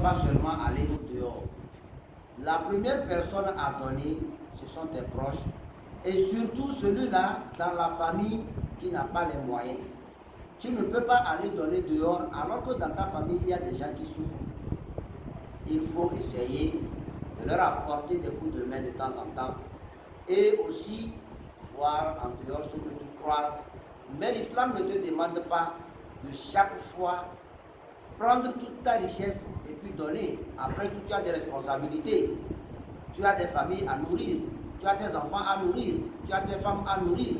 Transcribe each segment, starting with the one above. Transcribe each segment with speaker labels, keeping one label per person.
Speaker 1: pas seulement aller au dehors. La première personne à donner, ce sont tes proches. Et surtout celui-là dans la famille qui n'a pas les moyens. Tu ne peux pas aller donner dehors alors que dans ta famille, il y a des gens qui souffrent. Il faut essayer de leur apporter des coups de main de temps en temps et aussi voir en dehors ce que tu croises. Mais l'islam ne te demande pas de chaque fois prendre toute ta richesse et puis donner. Après tout, tu as des responsabilités. Tu as des familles à nourrir. Tu as tes enfants à nourrir. Tu as tes femmes à nourrir.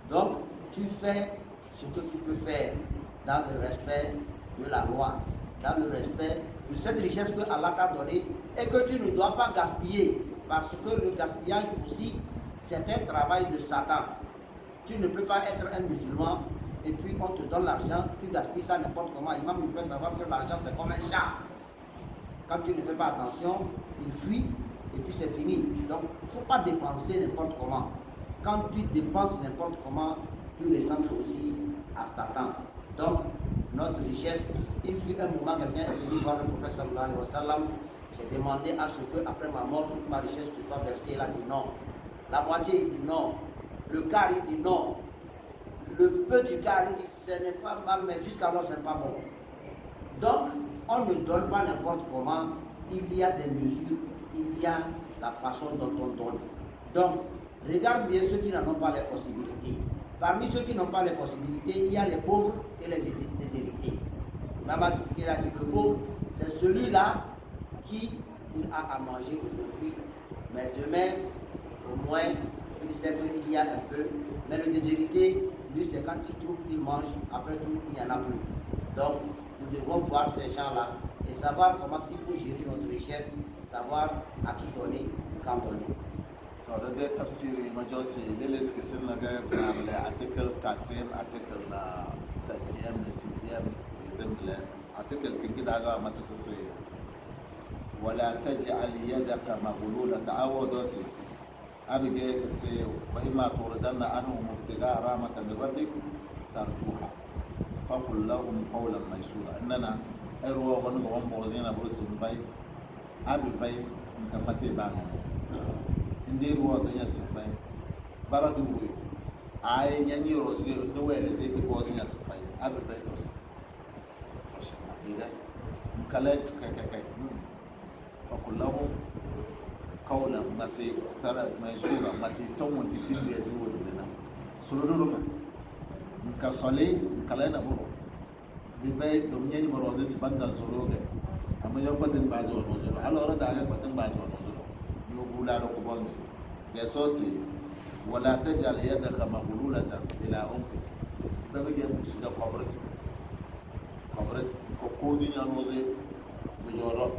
Speaker 1: Donc, tu fais ce que tu peux faire dans le respect de la loi, dans le respect de cette richesse que Allah t'a donnée et que tu ne dois pas gaspiller. Parce que le gaspillage aussi, c'est un travail de Satan. Tu ne peux pas être un musulman et puis on te donne l'argent, tu gaspilles ça n'importe comment. Imam nous fait savoir que l'argent c'est comme un chat. Quand tu ne fais pas attention, il fuit et puis c'est fini. Donc il ne faut pas dépenser n'importe comment. Quand tu dépenses n'importe comment, tu ressembles aussi à Satan. Donc notre richesse, il fut un moment, quelqu'un est venu voir le prophète sallallahu alayhi wa sallam. J'ai demandé à ce que après ma mort, toute ma richesse te soit versée. Il a dit non. La moitié, il dit non. Le quart, il dit non. Le peu du quart, il dit ce n'est pas mal, mais jusqu'alors, ce n'est pas bon. Donc, on ne donne pas n'importe comment. Il y a des mesures, il y a la façon dont on donne. Donc, regarde bien ceux qui n'en ont pas les possibilités. Parmi ceux qui n'ont pas les possibilités, il y a les pauvres et les déshérités. Maman a expliqué là que le pauvre, c'est celui-là qui il a à manger aujourd'hui, mais demain, au moins, il sait qu'il y a un peu. Mais le déshérité, lui, c'est quand il trouve, il mange, après tout, il n'y en a plus. Donc, nous devons voir ces gens-là et savoir comment est-ce qu'il faut gérer notre richesse, savoir à qui donner, quand donner.
Speaker 2: So the tafsir majosi leles que c'est l'article 4e, article 5e, 6e, exemple article qui daga matasasi ولا تجعل يدك مغلولة تعودوسي أبي سسي وإما تردن عنهم ابتغاء رحمة من ربك ترجوها فقل لهم قولا ميسورا إننا أروى ونقوم بوزينا برسم باي أبي باي نكمتي بانو إندي روى دنيا سباي بردو أي يعني روزي ندوى لزي بوزينا سباي أبي باي دوس وشما بيدا مكالات كاكاكاك فقل لهم قولا متي ترى ميسورا متي توم تتين بيزول لنا سلودورما كصلي كلنا برو بيبي دمية مروزي سبنا زولوجة أما يوم بدن بازول نزول على أرد على بدن بازول نزول يقول على كبار يسوسي ولا تجعل يدك مغلولة إلى أمك بيجي مسجد قبرت كودي ينوزي بجورو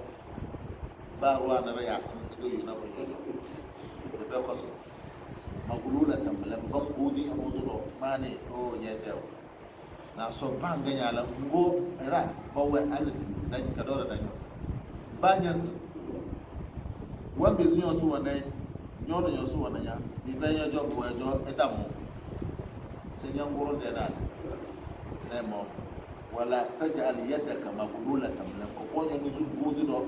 Speaker 2: باروا نرى ياسين كده ينابو جوجو ده بقصه مغلولة تملم بقودي أموزلو ماني أو يداو ناسو بانغ يالا مغو را بوه ألسي دان كدورة دان بانيس وان بيزو يسو وناي نيونو يسو ونايا يبين يجو بوهجو إدامو سنيانغورو دينال نيمو ولا تجعل يدك مغلولة تملم كوني نزول بودي دو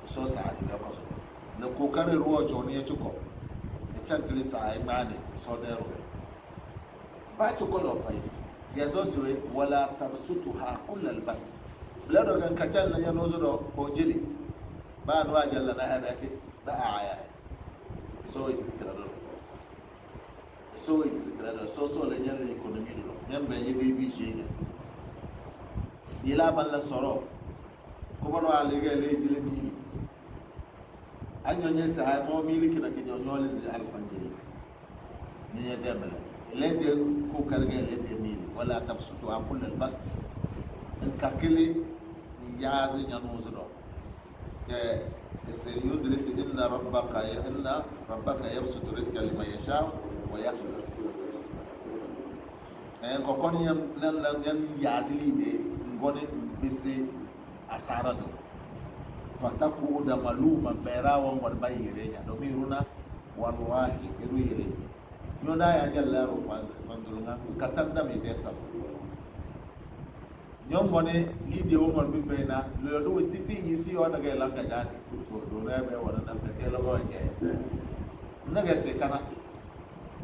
Speaker 2: so sa da kaso na kokarin ruwa joni ya ciko da can tilisa ai mane so da ro ba ci ko yo fais ya so siwe wala tabsutuha kull albast la do gan kacal na yano zo do ko jili ba do ajalla na hada ke ba aya so so le nyal economy do nyam be yi bi jini ila balla soro ko bono alige le jili mi anyonye sa mo miliki na kinyo nyole zi alfanjiri ni yedemela lede ko karge lede mili wala tabsutu akul albast in kakili ni yazi nyanuzo do ke eseriyo dilisi inna rabbaka yabsutu rizqa liman yasha wa yaqdir ko koni yam lan yan yazili de ngoni bisi asara do fataku da maluma berawan wal bayirenya domin runa wallahi iruyele yoda ya jalla ro fandulunga katanda me desa nyom bone lide wo mon bi fena lo do titi yisi ona ga langa jadi so do na be wona na ke lo go nge na ga se kana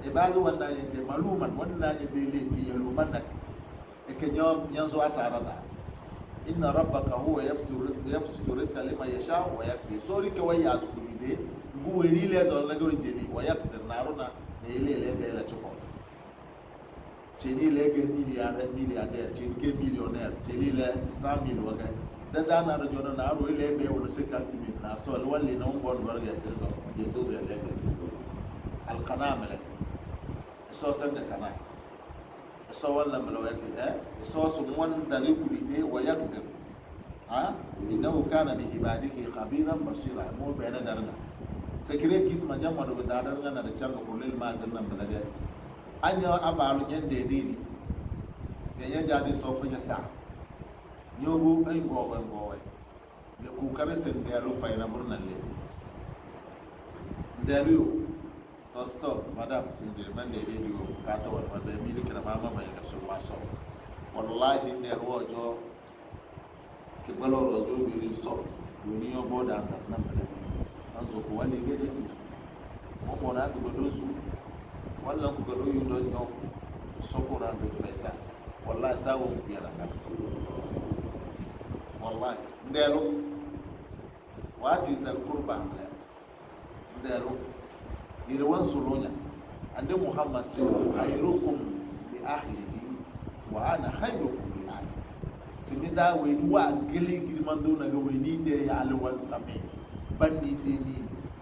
Speaker 2: e bazu wanda ye de maluman wanda ye de le fi yaluman nak e ke nyom nyanzo asara da inna rabbaka huwa yabsutu rizqa liman yasha wa yaqdir sori ke waya azkuri de ngu weri le zo la go jeli wa yaqdir naruna ne le de la choko cheni le ke milliardaire cheni ke millionnaire cheni le 100,000 waga da na ro jona na ro le be wono 50,000 na so le walli no bon warga de do be le al qanamala so sanga kana so walla malawa so so mon dari kuli de wa yakdir innahu kana bi ibadihi khabiran basira mo be na darna sekire kisma jamma do da darna na da changa fulil mazin nan balaga anya abalu nyende didi ya jadi so funya sa nyobu ay gowe le ku kare sen de alu fayna burnan le delu to stop madam sinje bande didi o kata wal fa de mili kana mama mai ka so waso wallahi de rojo ke balo rojo bi so woni yo boda nan bale an zo ko wali gede mo mo na ko dozu wala ku ga doyu don yo sokora do fesa wallahi sawo ku yana kapsi wallahi ndelo wati zal qurba la ndelo ire wan solonya ande muhammad sallallahu khairukum li ahlihi wa ana khairukum li ahli simida we wa gele girmando na ga we ni de ya alwan sami bandi de ni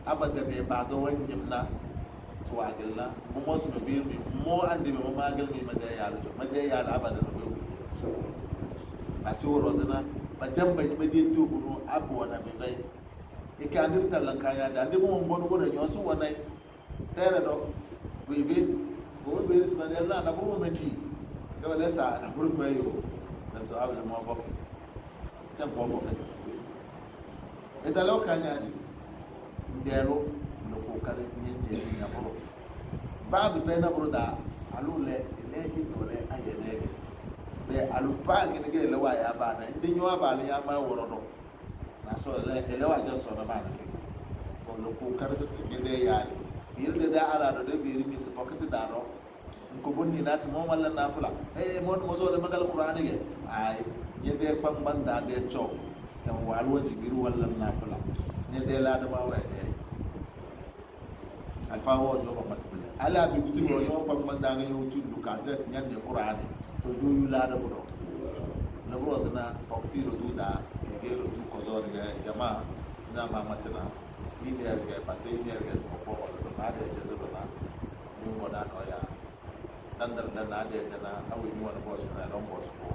Speaker 2: abada de baza wanyimna so agilla mo mos me bir mi mo ande me ma agal mi ma de ya abada no be aso rozana ba jamba me de to bunu abu wana me gai e ka andir talan kaya da ande mo mbonu go da nyosu wana tere do vivi go be ris ma yalla na bo meti ga wala sa na buru ko yo na so abul mo bok tan ko fo kati e dalo kanya ni ndelo no ko kare ni je ni na buru babu be na buru da alule ele kisole ayenege be alupa gine le wa ya ba na ndi nyo ba le ya ma woro do na so ele wa je so na ba ke to no ko kare se gide ya ni bir da ala do de bir mi se fakati da ro ko bonni na se mo wala na fula mo zo de magal qur'ani ge ay yede pam banda de cho kan walu ji bir wala na fula ne de la da ma wa de alfa wo jo ba matbule ala bi gudu yo pam banda ga yo tudu cassette nyan de qur'ani to do yu la da budo na bro sana fakti ro du da ge ro du ko zo de jama na ma matana ni de ga passe ni ga so ko na de je zo na ni mo na no ya dandar da na de na awi ni wona boss na don boss ko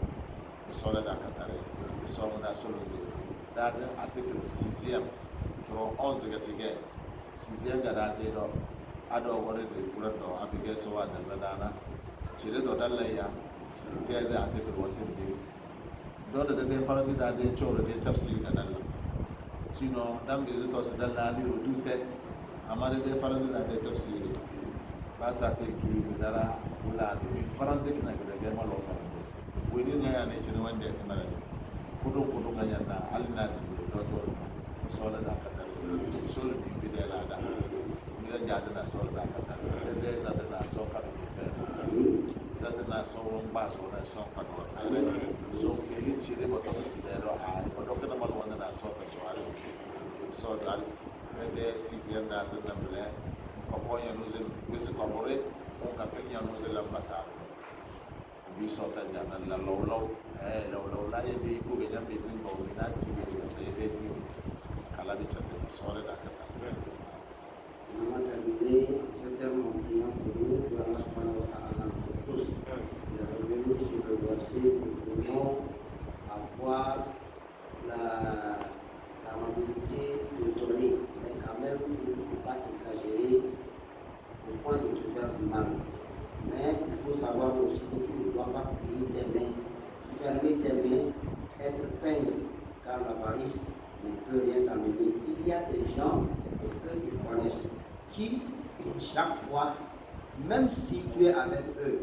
Speaker 2: so da ka tare so mo da so lo da za article 6e to 11 ga tige 6e ga da sai do ado wore de kula do abige so wa da na cire do dallaya ke za article wotin de do da de fara da de choro de tafsir ga dalla sino dam de to se dalla li rodute amare de fara da de tafsir ba sa te ki bidara wala de farande kina ga de ma lo farande woni ne ya ne cire wanda ya tamara kudu ga yanna alnasi do to so da ka tare so da bidala da mira ja da so da ka tare de za da so ka do fe za da so won ba so da so ka do fe so ke li cire ba to se be do ai ba do kana mal wanda da so ka so arziki so da arziki de sixième da za da mle ko ko ya nuze bisi ko bore on ka pe ya nuze la basara bi so ta jana la law la ye de ko be jambe sin ko na ti be de ti kala bi chase so da ka ta
Speaker 1: On a terminé cet terme en priant pour nous que Allah subhanahu wa ta'ala nous tous. Il est revenu sur le verset où nous pouvons avoir la mobilité de donner, mais quand même il ne faut pas exagérer au point de te faire du mal. Mais il faut savoir aussi que tu ne dois pas plier tes mains, fermer tes mains, être pingre, car l'avarice ne peut rien t'amener. Il y a des gens, et eux ils connaissent, qui chaque fois, même si tu es avec eux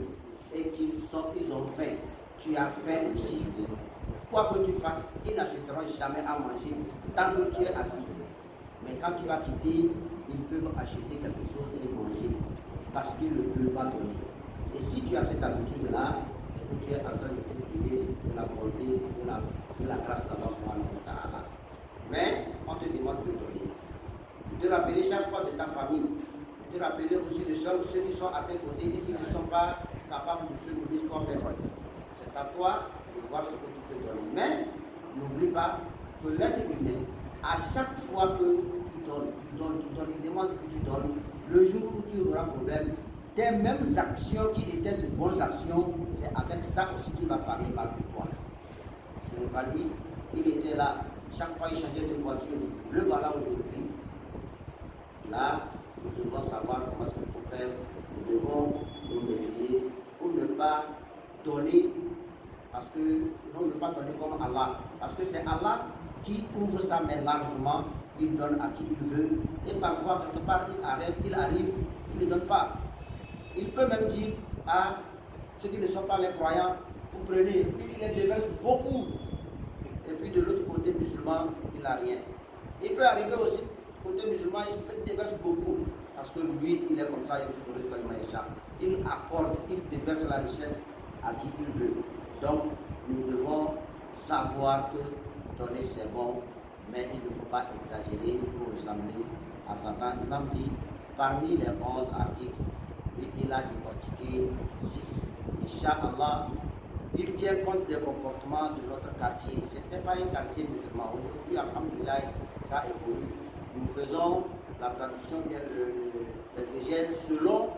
Speaker 1: et ils ont faim, tu as faim aussi, quoi que tu fasses, ils n'achèteront jamais à manger tant que tu es assis. Mais quand tu vas quitter, ils peuvent acheter quelque chose et manger parce qu'ils ne veulent pas donner. Et si tu as cette habitude-là, c'est que tu es en train de te priver de la bonté, de la grâce d'Allah subhanahu wa ta'ala. Mais on te demande de donner. De te rappeler chaque fois de ta famille, de te rappeler aussi de ceux qui sont à tes côtés et qui ne sont pas capables de se nourrir soi-même. C'est à toi de voir ce que tu peux donner. Mais n'oublie pas que l'être humain, à chaque fois que tu donnes, il demande que tu donnes, le jour où tu auras problème, tes mêmes actions qui étaient de bonnes actions, c'est avec ça aussi qu'il va parler mal de toi. Ce n'est pas lui, il était là, chaque fois il changeait de voiture, le voilà aujourd'hui. Là, nous devons savoir comment est-ce qu'il faut faire, nous devons nous méfier pour ne pas donner, parce que nous ne pas donner comme Allah, parce que c'est Allah qui ouvre sa main largement, il donne à qui il veut, et parfois quelque part il arrive, il ne donne pas. Il peut même dire à ceux qui ne sont pas les croyants, vous prenez, puis il les déverse beaucoup, et puis de l'autre côté musulman, il n'a rien. Il peut arriver aussi côté musulman, il déverse beaucoup, parce que lui, il est comme ça, il accorde, il déverse la richesse à qui il veut. Donc, nous devons savoir que donner c'est bon, mais il ne faut pas exagérer pour ressembler à Satan. L'imam dit, parmi les 11 articles, lui, il a décortiqué 6. Inch'Allah, il tient compte des comportements de notre quartier. Ce n'était pas un quartier musulman. Aujourd'hui, alhamdoulilah, ça évolue. Nous faisons la traduction, l'exégèse selon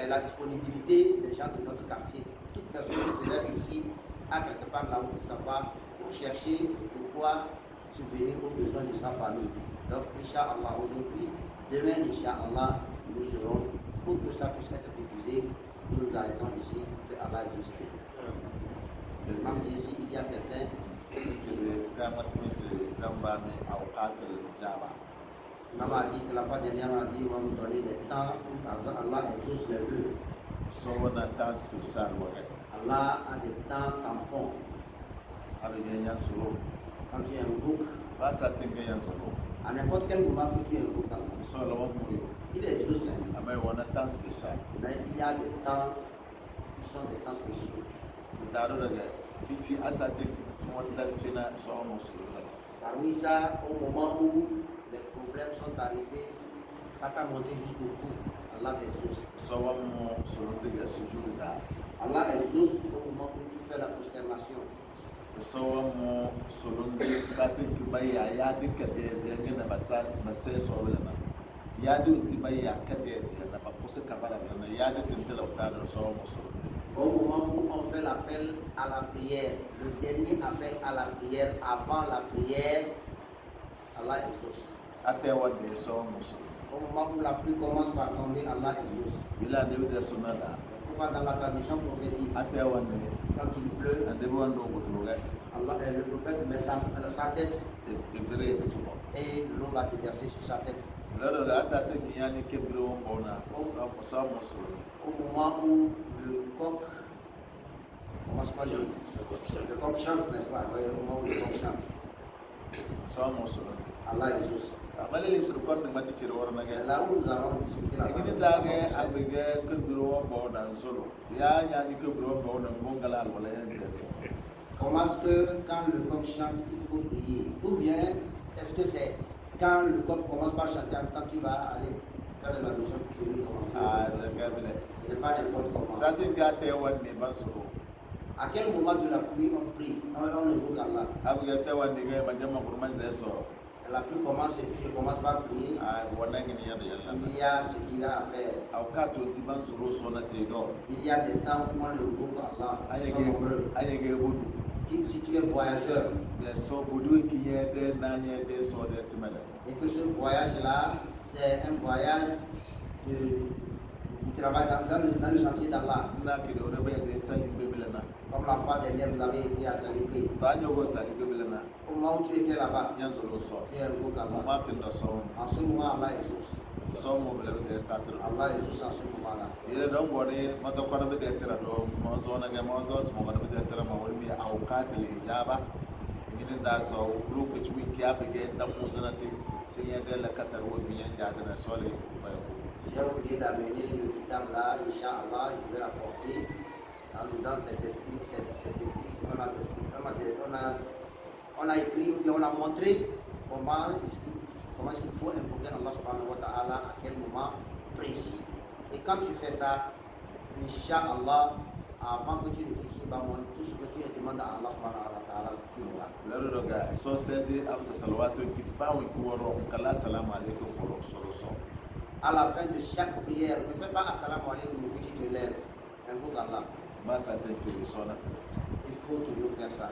Speaker 1: la disponibilité des gens de notre quartier. Toute personne qui se lève ici a quelque part là où il s'en va pour chercher de quoi subvenir aux besoins de sa famille. Donc, Inch'Allah, aujourd'hui, demain, Inch'Allah, nous serons, pour que ça puisse être diffusé, nous nous arrêtons ici, que Allah exauce. Même ici, il y a certains Maman a dit que la fois dernière, on a dit on va nous donner des temps pour Allah exauce les vœux. Allah a des temps tampons. Quand tu invoques, à n'importe quel moment que tu invoques Allah, il exauce. Mais il y a des temps qui sont des temps spéciaux. Parmi ça, au moment où les problèmes sont arrivés, ça t'a monté jusqu'au cou. Allah t'exauce. Allah exauce au moment où tu fais la prosternation. Au moment où on fait l'appel à la prière, le dernier appel à la prière, avant la prière, Allah exauce. Au moment où la pluie commence par tomber, Allah exauce. C'est pourquoi dans la tradition prophétique, quand il pleut, Allah, le prophète met sa tête et l'eau va déverser sur sa tête. Au moment où le coq commence par le coq chante, n'est-ce pas? Oui, au moment où le coq chante, Allah exauce. Là où nous allons discuter comment est-ce que quand le coq chante, il faut prier? Ou bien est-ce que c'est quand le coq commence par chanter, en même temps tu vas aller faire les ablutions pour commencer? Ce n'est pas n'importe comment. À quel moment de la pluie on prie? On invoque Allah. La pluie commence et puis je commence par prier. Il y a ce qu'il y a à faire. Il y a des temps où on invoque Allah. Ils sont nombreux. Si tu es voyageur et que ce voyage-là, c'est un voyage du travail dans le sentier d'Allah. Comme la fois dernière, vous avez été à Salibé. Au moment où tu étais là-bas, tu invoques Allah. En ce moment, Allah exauce.
Speaker 2: so mo bele de satro
Speaker 1: Allah exauce en ce moment-là.
Speaker 2: ire don gori ma to kono be de tira do mo zo na ga mo zo mo kono be de tira ma wol mi awqat al ijaba ngin da so lokaci win kiya be ge dan mo zana te sai ya da la katar wo biyan ja da sole ku fa
Speaker 1: J'ai oublié d'amener le kitab là, Inch'Allah, je vais l'apporter. En dedans, cet écrit, on a écrit, ou bien on a montré comment est-ce qu'il faut invoquer Allah subhanahu wa ta'ala à quel moment précis. Et quand tu fais ça, Inch'Allah, avant que tu ne quittes ce bas monde, tout ce que tu demandes à Allah subhanahu wa ta'ala, tu l'auras.
Speaker 2: laro daga so sai dai amsa salawatu ki bawo ku woro kala assalamu alaikum woro so
Speaker 1: À la fin de chaque prière, ne fais pas assalamu alaikum puis tu te lèves. Invoque Allah.
Speaker 2: ba sa ta fi so na
Speaker 1: Il faut toujours faire ça.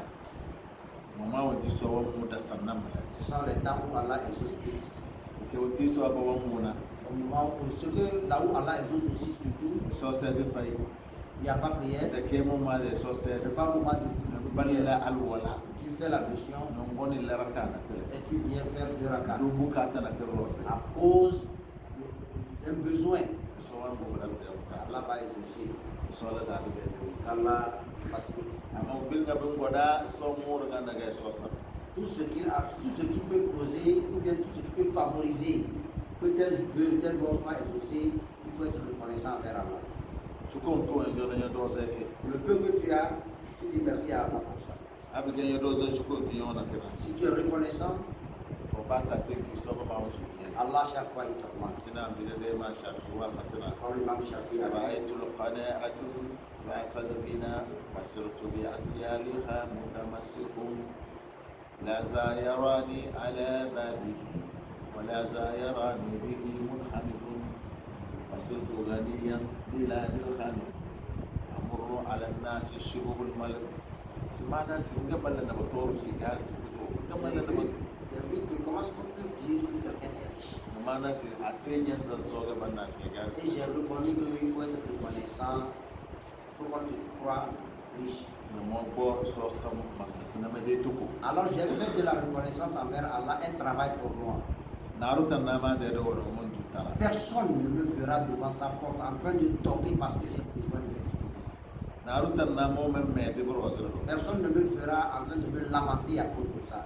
Speaker 2: mama wa di so wa mu da sannan mala
Speaker 1: Ce sont les temps où Allah exauce vite.
Speaker 2: ke o ti so ba wa mu na
Speaker 1: Au moment où, là où Allah exauce aussi surtout,
Speaker 2: so sai da fai
Speaker 1: il n'y a pas prière,
Speaker 2: da ke mu ma da so sai
Speaker 1: il n'y
Speaker 2: da
Speaker 1: a pas moment de
Speaker 2: balila
Speaker 1: prière.
Speaker 2: alwala
Speaker 1: Tu fais l'ablution
Speaker 2: non goni la raka na tele
Speaker 1: et tu viens faire 2 rakats
Speaker 2: do bukata na kirro
Speaker 1: à cause d'un besoin.
Speaker 2: so wa go da ka
Speaker 1: Allah va exaucer.
Speaker 2: so la da da
Speaker 1: Allah facilite.
Speaker 2: amma bil na bin goda so mu ga daga so sa
Speaker 1: Tout ce qui peut causer ou bien tout ce qui peut favoriser que tel vœu, tel don soit exaucé, il faut être reconnaissant envers Allah.
Speaker 2: su kon ko en jona do sai ke
Speaker 1: Le peu que tu as, tu dis merci à Allah pour ça.
Speaker 2: abi ga do sai su ko ki yona kana
Speaker 1: Si tu es reconnaissant,
Speaker 2: to ba sa te ki so ba wa su ya
Speaker 1: Allah chaque fois il t'augmente.
Speaker 2: tina bi da ma shafi wa matana
Speaker 1: Comme l'imam Shafi a dit,
Speaker 2: سرأيت القناعة وأصل بنا فسرت بأزيالها متمسك لا زا يراني على بابه ولا زا يراني به منحنك فصرت غنيا بلا درهم أمر على الناس شبه الملك سمعنا قبل أن بطور سيجار سكتو قبل أن بطور
Speaker 1: comment est-ce qu'on peut dire que quelqu'un est riche?
Speaker 2: سمعنا أسيني زوجة بنا سيجار
Speaker 1: Et j'ai reconnu qu'il faut être reconnaissant pour qu'on te croie riche. Alors j'ai fait de la reconnaissance envers Allah un travail pour moi. Personne ne me verra devant sa porte en train de toquer parce que j'ai besoin de quelque chose. Personne ne me verra en train de me lamenter à cause de ça.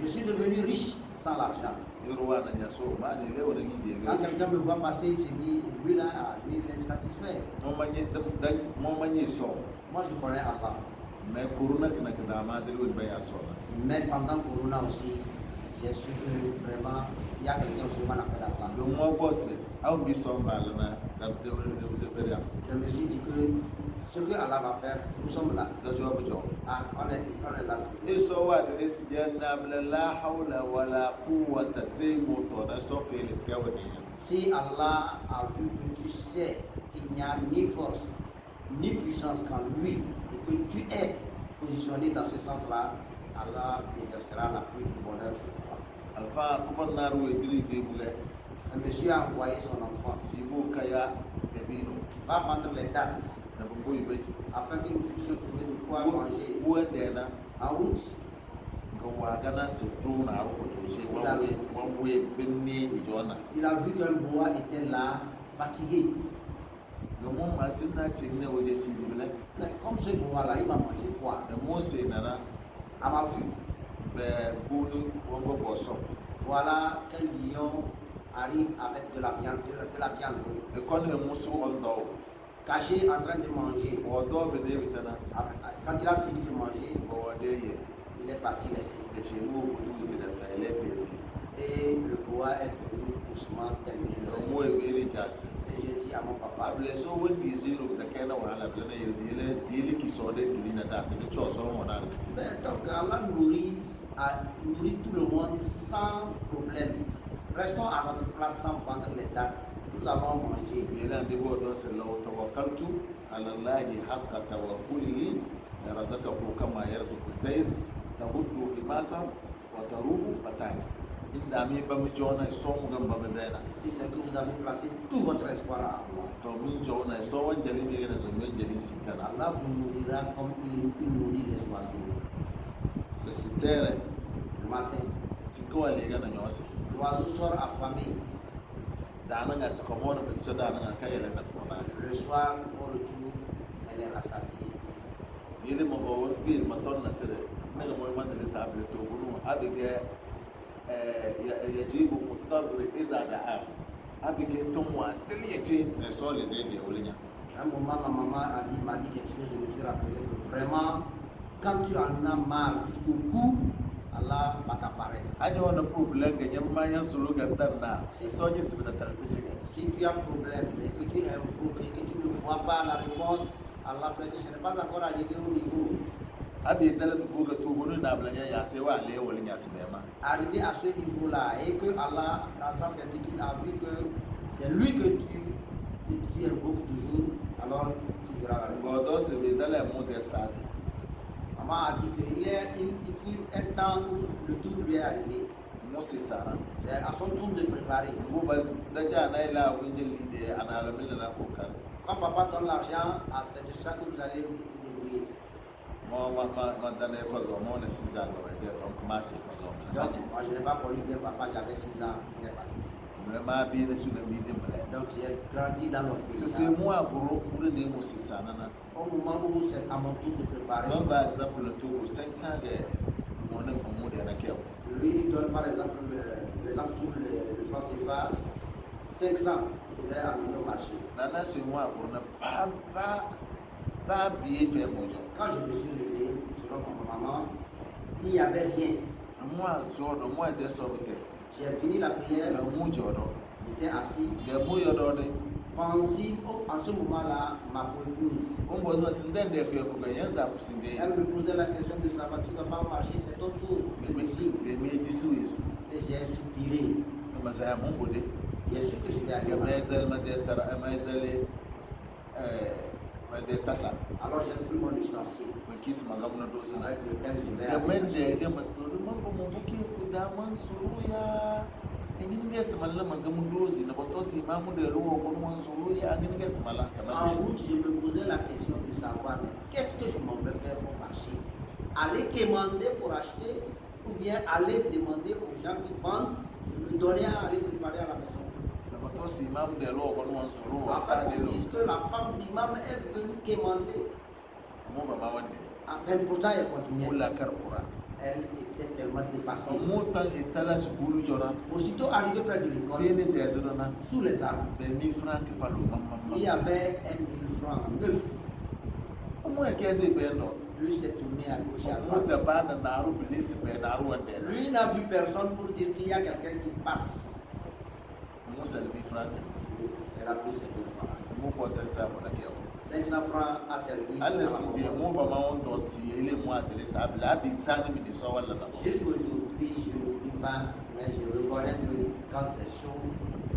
Speaker 1: Je suis devenu riche sans l'argent. Quand quelqu'un me voit passer, il se dit, lui là, lui il est satisfait. Moi je connais Allah. Mais pendant Corona aussi, j'ai su que vraiment, il y a quelqu'un aussi qu'on appelle Allah. Je me suis dit que ce que Allah va faire, nous sommes là. Ah, on est là toujours. Si Allah a vu que tu sais qu'il n'y a ni force, ni puissance qu'en lui, et que tu es positionné dans ce sens-là, Allah exercera la pluie du bonheur sur toi. Un monsieur a envoyé son enfant. Va vendre les dates afin que nous puissions trouver de quoi manger en route. Il a vu qu'un bois était là, fatigué. Mais comme ce bois-là, il va manger quoi? À ma vue, voilà qu'un lion arrive avec de la viande, caché en train de manger. Quand il a fini de manger, il est parti laisser. Et le bois est venu doucement terminer le reste. Et j'ai dit à mon papa, donc Allah nourrit tout le monde sans problème. Restons à notre place sans vendre les dates. Nous allons manger. Si c'est que vous avez placé tout votre espoir à Allah, Allah vous nourrira comme il nourrit les oiseaux. Le matin,
Speaker 2: Sinko alega na nyosi.
Speaker 1: L'oiseau sort affamé.
Speaker 2: Dana nga sikomona bicho dana nga kayele na fona.
Speaker 1: Le soir, au retour, elle est rassasiée.
Speaker 2: Yele mo go vir maton na tere. Mega mo man de sable to bunu abige yajibu mutar iza da'a. Abige tomwa teli yace ne so les aider olinya.
Speaker 1: Un moment, ma maman m'a dit quelque chose, je me suis rappelé que vraiment, quand tu en as marre jusqu'au cou, Allah va t'apparaître.
Speaker 2: Ayo na problème ga nyamma yan sulu ga danna. C'est so ni sibata tarata shiga.
Speaker 1: Si tu as problème et que tu invoques et que tu ne vois pas la réponse, Allah sait que ce n'est pas encore arrivé au niveau.
Speaker 2: Abi dara ko ga to bunu na blanya ya sai wa le wolinya sibema.
Speaker 1: Arrivé à ce niveau-là et que Allah, dans sa certitude, a vu que c'est lui que tu invoques toujours, alors tu verras la réponse.
Speaker 2: Godo se be dala mo de sadi.
Speaker 1: Maman a dit qu'il fut un temps où le tour lui est arrivé.
Speaker 2: Mosi sara.
Speaker 1: C'est à son tour de préparer.
Speaker 2: Nguba daja na ila winjil lide ana alamin na kokar.
Speaker 1: Quand papa donne l'argent, c'est de ça que vous allez vous débrouiller.
Speaker 2: Ma dana ko zo mo na 6 ans de donc masi ko zo.
Speaker 1: Donc, moi je n'ai pas connu bien papa, j'avais 6 ans, il est parti.
Speaker 2: Vraiment bien sur le midi mbele.
Speaker 1: Donc j'ai grandi dans l'orphelinat.
Speaker 2: C'est moi pour ne mosi sana na.
Speaker 1: Au moment où c'est à mon tour de préparer,
Speaker 2: Par exemple le tour 500 de mon nom de na keo.
Speaker 1: lui il donne par exemple l'exemple sur le franc CFA 500, il est amené au marché.
Speaker 2: Nana c'est moi pour ne pas bien faire mon job.
Speaker 1: Quand je me suis réveillé, selon ma maman, il n'y avait rien.
Speaker 2: Moi zodo moi c'est sauvé.
Speaker 1: J'ai fini la prière,
Speaker 2: Mu jodo.
Speaker 1: j'étais assis,
Speaker 2: De mu yodo de.
Speaker 1: pensif. En ce moment-là, ma épouse,
Speaker 2: Umbo no sindende ko ko yanza kusinde.
Speaker 1: elle me posait la question de savoir tu ne vas pas marcher, c'est ton tour. Je me dis,
Speaker 2: Me disuisu.
Speaker 1: et j'ai soupiré.
Speaker 2: Masaya Mungu de.
Speaker 1: Bien sûr que je vais aller au marché.
Speaker 2: Maisel madetara maisel madetasa.
Speaker 1: Alors j'ai pris mon ustensile
Speaker 2: Makis magamuna dosina.
Speaker 1: avec lequel je vais
Speaker 2: Gamen
Speaker 1: aller.
Speaker 2: de mastoru mambo mubuki kudaman suruya. Ingin biya semala mangamu dozi na botosi mamu de ruo konwan suruya ingin biya semala
Speaker 1: En
Speaker 2: kamar.
Speaker 1: route, je me posais la question de savoir mais qu'est-ce que je m'en vais faire au marché? Aller commander pour acheter ou bien aller demander aux gens qui vendent de me donner à aller préparer à la maison.
Speaker 2: Na botosi mamu de ruo konwan suruya.
Speaker 1: En fait, on dit que la femme d'imam est venue commander.
Speaker 2: Mu ba ma wande.
Speaker 1: Mais pourtant, elle continuait.
Speaker 2: Mula karkura.
Speaker 1: Elle était tellement dépassée.
Speaker 2: Mutan itala sukulu jora.
Speaker 1: Aussitôt arrivé près de l'école,
Speaker 2: Tene de zona.
Speaker 1: sous les arbres,
Speaker 2: De 1000 francs que fallo mamma.
Speaker 1: il y avait 1 000 francs neuf.
Speaker 2: Omo ekeze bendo.
Speaker 1: Lui s'est tourné à gauche et à droite.
Speaker 2: Muta bana naru bilis be naru wande.
Speaker 1: Lui n'a vu personne pour dire qu'il y a quelqu'un qui passe.
Speaker 2: Mu salmi franc.
Speaker 1: Elle a pris ses 2 francs.
Speaker 2: Mu ko sensa mo na keo.
Speaker 1: 500 francs a servi. à
Speaker 2: Allah
Speaker 1: la
Speaker 2: si je
Speaker 1: maman.
Speaker 2: mu ba ma on dosti ele mu atele sabla bi sani mi de so wala na.
Speaker 1: Jusqu'aujourd'hui, je n'oublie pas, mais je reconnais que quand c'est chaud,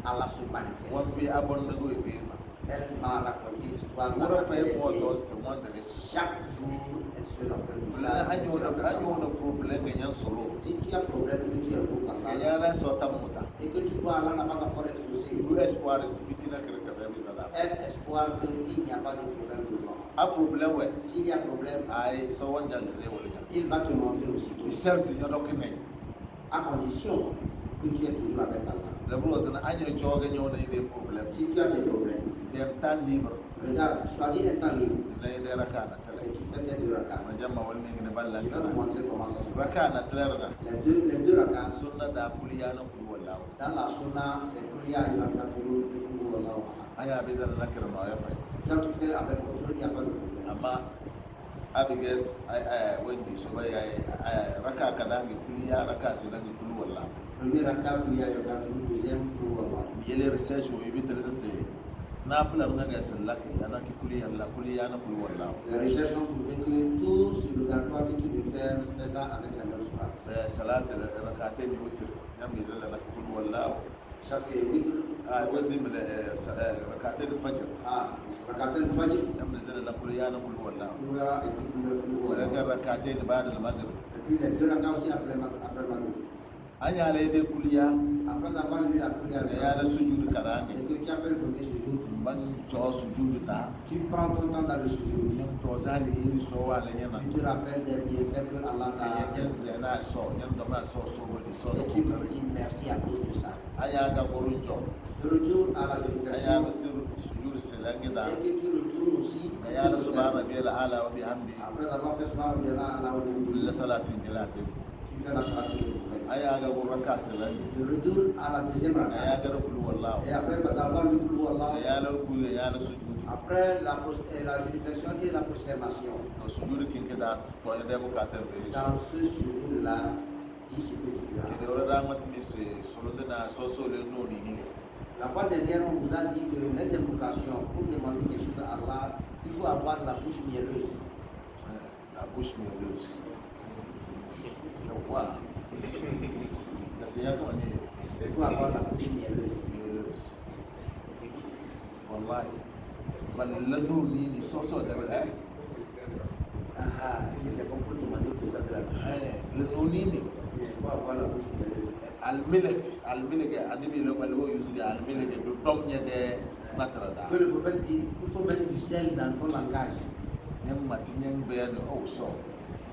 Speaker 1: Allah se
Speaker 2: Won
Speaker 1: manifeste.
Speaker 2: bi abon na go e ma.
Speaker 1: Elle m'a raconté l'histoire.
Speaker 2: Sura
Speaker 1: Quand
Speaker 2: fa
Speaker 1: elle
Speaker 2: mo
Speaker 1: est vieille,
Speaker 2: dosti won de les.
Speaker 1: chaque jour, elle se rappelle de
Speaker 2: Bula
Speaker 1: ça. Elle
Speaker 2: anyo
Speaker 1: se
Speaker 2: na
Speaker 1: rappelle
Speaker 2: anyo
Speaker 1: de
Speaker 2: na
Speaker 1: ça.
Speaker 2: problem ganyan solo.
Speaker 1: Si tu as problème et que tu invoques
Speaker 2: Ya
Speaker 1: Allah
Speaker 2: yara so ta muta.
Speaker 1: et que tu vois Allah n'a pas encore exaucé,
Speaker 2: Yu espoir sibiti na kere kere bi zada.
Speaker 1: aie espoir qu'il n'y a pas de problème devant.
Speaker 2: A problem we.
Speaker 1: S'il y a problème,
Speaker 2: Ai so wan jan de zai wala.
Speaker 1: il va te montrer
Speaker 2: Ni
Speaker 1: aussitôt,
Speaker 2: sharti yo document.
Speaker 1: à condition que tu es toujours avec Allah.
Speaker 2: La bro sana anyo choga nyo na ide problem.
Speaker 1: Si tu as des problèmes,
Speaker 2: Dem tan libre.
Speaker 1: regarde, choisis un temps libre
Speaker 2: La ide rakana
Speaker 1: et
Speaker 2: tala.
Speaker 1: tu fais tes 2 rakas.
Speaker 2: Ma jamma wal mi ngene balla
Speaker 1: Je vais
Speaker 2: tala.
Speaker 1: vous montrer comment ça se passe.
Speaker 2: Rakana tala.
Speaker 1: Les deux rakas,
Speaker 2: Sunna da kuliyana kulu wallahu.
Speaker 1: dans la sunna, c'est Kuliya Ayyuhal Kafirun et Qul Huwallahu Ahad.
Speaker 2: Aya bezan nakira no ya fay.
Speaker 1: Quand tu fais avec autre, il n'y a pas de problème.
Speaker 2: Amma abiges wendi so bay raka kadangi kuliya raka sidangi kulu wallahu.
Speaker 1: Premier raka, Kuliya Ayyuhal Kafirun, deuxième, Qul Huwallahu Ahad.
Speaker 2: Yele research wo ibi tele se nafila nga sallaki yana ki kuliya la kuliya na kulu wallahu.
Speaker 1: Les recherches ont prouvé que tout sur le gardoir que tu veux faire, fais ça avec la même sourate.
Speaker 2: Salat rak'atayn witr yam yazal la kulu wallahu.
Speaker 1: Chaque witr,
Speaker 2: Wazim rak'atayn fajr
Speaker 1: rakatel fajr,
Speaker 2: yam yazal la kuliya na kulu wallahu.
Speaker 1: Kuliya et puis le Qul Huwallahu
Speaker 2: Raka
Speaker 1: Ahad.
Speaker 2: rak'atayn ba'da al-maghrib.
Speaker 1: Et puis les 2 rakas aussi après le maghrib.
Speaker 2: Anya la ide kuliya
Speaker 1: Après avoir lu la prière,
Speaker 2: ya la sujud
Speaker 1: et
Speaker 2: karange.
Speaker 1: que tu as fait le premier sujoud,
Speaker 2: Man jo sujud ta
Speaker 1: tu prends ton temps dans le sujoud.
Speaker 2: yan to zali iri so wala yana.
Speaker 1: Tu te rappelles des bienfaits que Allah
Speaker 2: Ya yan
Speaker 1: t'a
Speaker 2: zai na so nyam do ma so bodi so
Speaker 1: Et tu me dis merci à cause de ça.
Speaker 2: aya ga gorunjo
Speaker 1: De retour à la
Speaker 2: aya
Speaker 1: génération.
Speaker 2: ga sujud selangi da
Speaker 1: Et que tu retournes aussi.
Speaker 2: aya la subhana rabbil ala wa bihamdi
Speaker 1: Après avoir fait ce mal de là,
Speaker 2: la salatin dilade
Speaker 1: tu fais la salade de prophète.
Speaker 2: aya ga goraka selangi
Speaker 1: De retour à la deuxième
Speaker 2: aya
Speaker 1: rak'ah.
Speaker 2: ga rabul wallahu
Speaker 1: Et après avoir lu Kulu Allah,
Speaker 2: aya la ku aya la sujud
Speaker 1: après la réflexion et la prosternation,
Speaker 2: to sujud kin da ko ya da bukatar be so
Speaker 1: dans ce séjour-là, dis ce que tu
Speaker 2: ke de
Speaker 1: veux.
Speaker 2: ora da mat mi se solo na so le no ni
Speaker 1: La fois dernière, on vous a dit que les invocations, pour demander quelque chose à Allah, il faut avoir la bouche mielleuse.
Speaker 2: la bouche mielleuse wa da sai ya ko ni
Speaker 1: Il faut avoir la bouche mielleuse.
Speaker 2: mielleuse wallahi ban la no ni so da
Speaker 1: Ah, c'est comme pour demander aux autres de la bouche.
Speaker 2: le no ni
Speaker 1: Il faut avoir la bouche mielleuse.
Speaker 2: almilek adimi lo balwo yusuga almilek do tom nyede ngatra da
Speaker 1: Que le prophète dit, il faut mettre du sel dans ton langage.
Speaker 2: nyam matinyen ben o so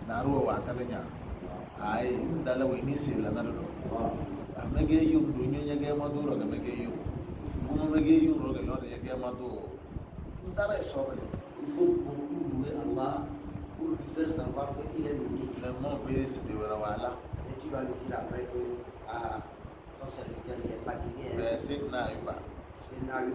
Speaker 2: na ruwa wa talanya ai ndala we ni sela na do amege yum do nyonya ge maduro ga mege yum kuma mege yum ro ga yore ge maduro ndara so bale
Speaker 1: Il faut beaucoup louer Allah pour lui faire savoir qu'il est l'unique.
Speaker 2: le mon père se de wala
Speaker 1: Et tu vas lui dire après que ton serviteur il est fatigué.
Speaker 2: be sidna yuba
Speaker 1: C'est Nayo.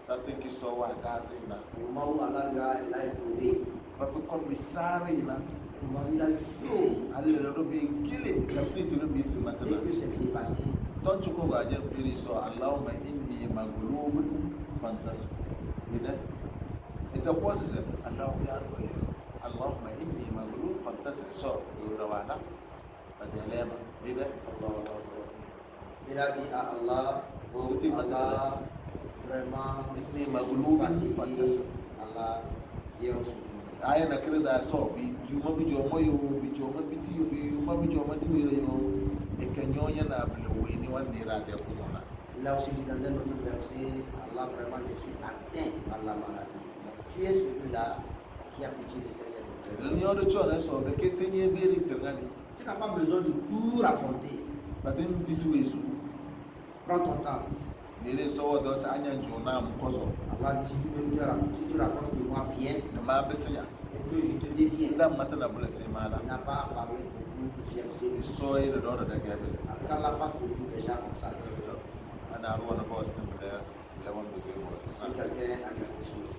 Speaker 2: satin ki so wa dasina
Speaker 1: Au moment où Allah l'a éprouvé,
Speaker 2: ba ko kon mi sare ina
Speaker 1: au moment où il a eu chaud
Speaker 2: alle do be gile ka fitu mi
Speaker 1: et
Speaker 2: simatana
Speaker 1: que c'est dépassé,
Speaker 2: ton ci ko ga jar firi so allahumma inni maghlub fantasib ida ida ko sai allah ya ruwa allahumma inni maghlub fantasib so yo rawana badalema ida
Speaker 1: il a dit à Allah,
Speaker 2: Bukti
Speaker 1: Allah, vraiment,
Speaker 2: Inni
Speaker 1: je suis
Speaker 2: maghlubun
Speaker 1: fatigué.
Speaker 2: fantasib.
Speaker 1: Allah, viens au secours.
Speaker 2: aya na krida so bi juma bi jomo yo bi joma bi ti bi yuma bi joma di wira yo e kanyonya na bele weni wandi ra de ko nyona
Speaker 1: Il a aussi dit dans un autre verset, Allah, vraiment, je suis atteint par la maladie. Mais tu es celui-là qui a pitié de ses serviteurs.
Speaker 2: le nyodo chore so be ke senye beri tirnani
Speaker 1: Tu n'as pas besoin de tout raconter.
Speaker 2: batin diswesu
Speaker 1: Prends ton temps.
Speaker 2: bere so do sa anya jona mu kozo
Speaker 1: Allah dit, si tu rapproches de moi bien
Speaker 2: da ma bisinya
Speaker 1: et que je te deviens,
Speaker 2: da mata na bule sai mala
Speaker 1: tu n'as pas à parler beaucoup, j'ai accepté.
Speaker 2: so yi da dora da gabele
Speaker 1: Qu'Allah fasse de nous des gens comme ça.
Speaker 2: ana ruwa na boston da lawan da zai
Speaker 1: Si
Speaker 2: mo
Speaker 1: quelqu'un a quelque chose.